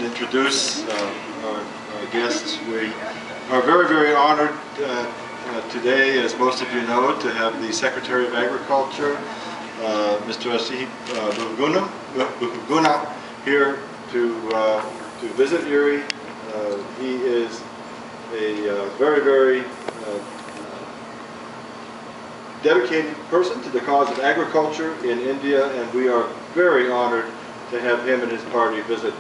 introduce our guests. We are very, very honored today, as most of you know, to have the Secretary of Agriculture, Mr. Ashish Bahuguna, here to visit IRRI. He is a very, very dedicated person to the cause of agriculture in India, and we are very honored to have him and his party visit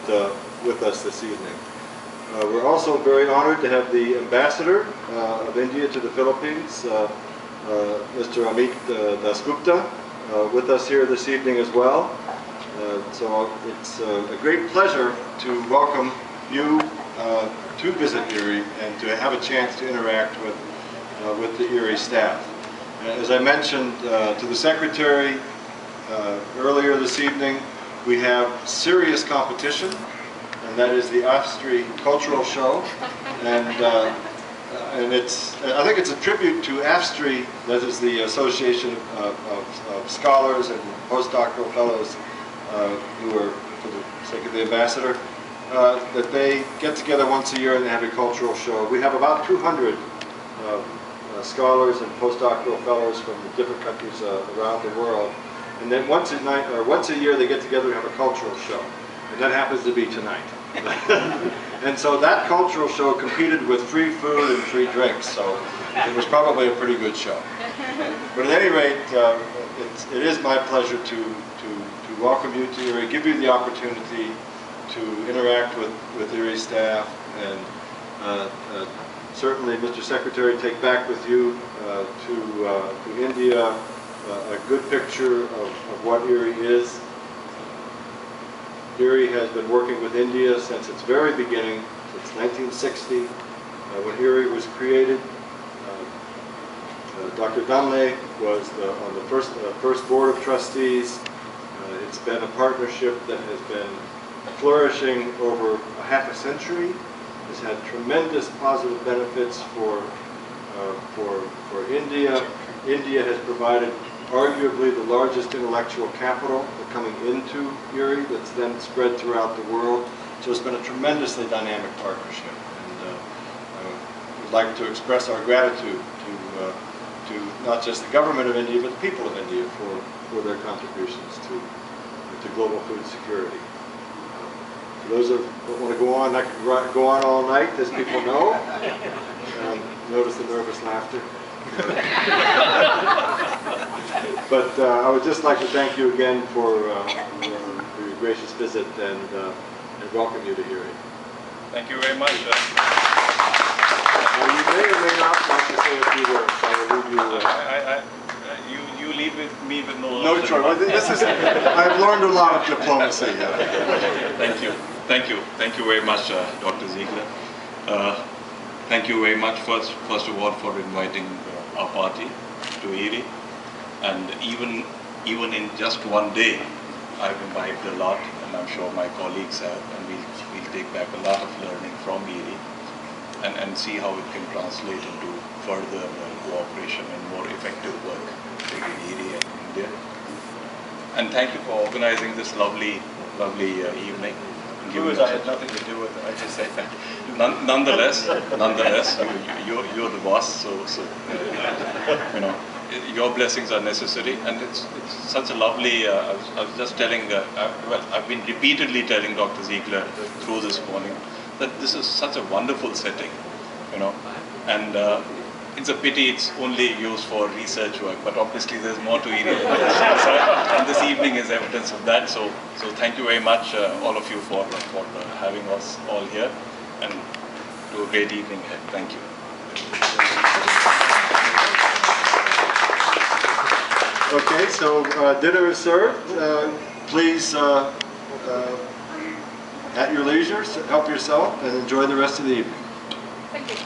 with us this evening. We're also very honored to have the ambassador of India to the Philippines, Mr. Amit Dasgupta, with us here this evening as well. So it's a great pleasure to welcome you to visit IRRI and to have a chance to interact with the IRRI staff. As I mentioned to the Secretary earlier this evening, we have serious competition, and that is the IRRI Cultural Show. And I think it's a tribute to IRRI, that is the Association of Scholars and Postdoctoral Fellows who are, for the sake of the ambassador, that they get together once a year and they have a cultural show. We have about 200 scholars and postdoctoral fellows from different countries around the world. And then once a year they get together and have a cultural show. And that happens to be tonight. And so that cultural show competed with free food and free drinks, so it was probably a pretty good show. But at any rate, it is my pleasure to welcome you to IRRI, give you the opportunity to interact with IRRI staff, and certainly, Mr. Secretary, take back with you to India a good picture of what IRRI is. IRRI has been working with India since its very beginning, since 1960, when IRRI was created. Dr. Damle was on the first board of trustees. It's been a partnership that has been flourishing over a half a century. Has had tremendous positive benefits for India. India has provided arguably the largest intellectual capital coming into IRRI that's then spread throughout the world. So it's been a tremendously dynamic partnership. And we'd like to express our gratitude to not just the government of India, but the people of India for their contributions to global food security. For those that want to go on, I could go on all night, as people know. Notice the nervous laughter. But I would just like to thank you again for your gracious visit and welcome you to IRRI. Thank you very much. Now, you may or may not want to say a few words. I will leave you. You leave me with no choice. I've learned a lot of diplomacy. Thank you very much, Dr. Ziegler. Thank you very much, first of all, for inviting our party to IRRI. And even in just one day, I've imbibed a lot, and I'm sure my colleagues have, and we'll take back a lot of learning from IRRI and see how it can translate into further cooperation and more effective work between IRRI and India. And thank you for organizing this lovely evening. I had nothing to do with it. I just say thank you. Nonetheless, you're the boss, so you know, your blessings are necessary, and it's such a lovely. I was just telling. Well, I've been repeatedly telling Dr. Ziegler through this morning that this is such a wonderful setting, you know, and it's a pity it's only used for research work, but obviously there's more to IRRI. And this evening is evidence of that. So thank you very much, all of you, for having us all here, and do a great evening ahead. Thank you. Okay, so dinner is served. Please, at your leisure, help yourself and enjoy the rest of the evening. Thank you.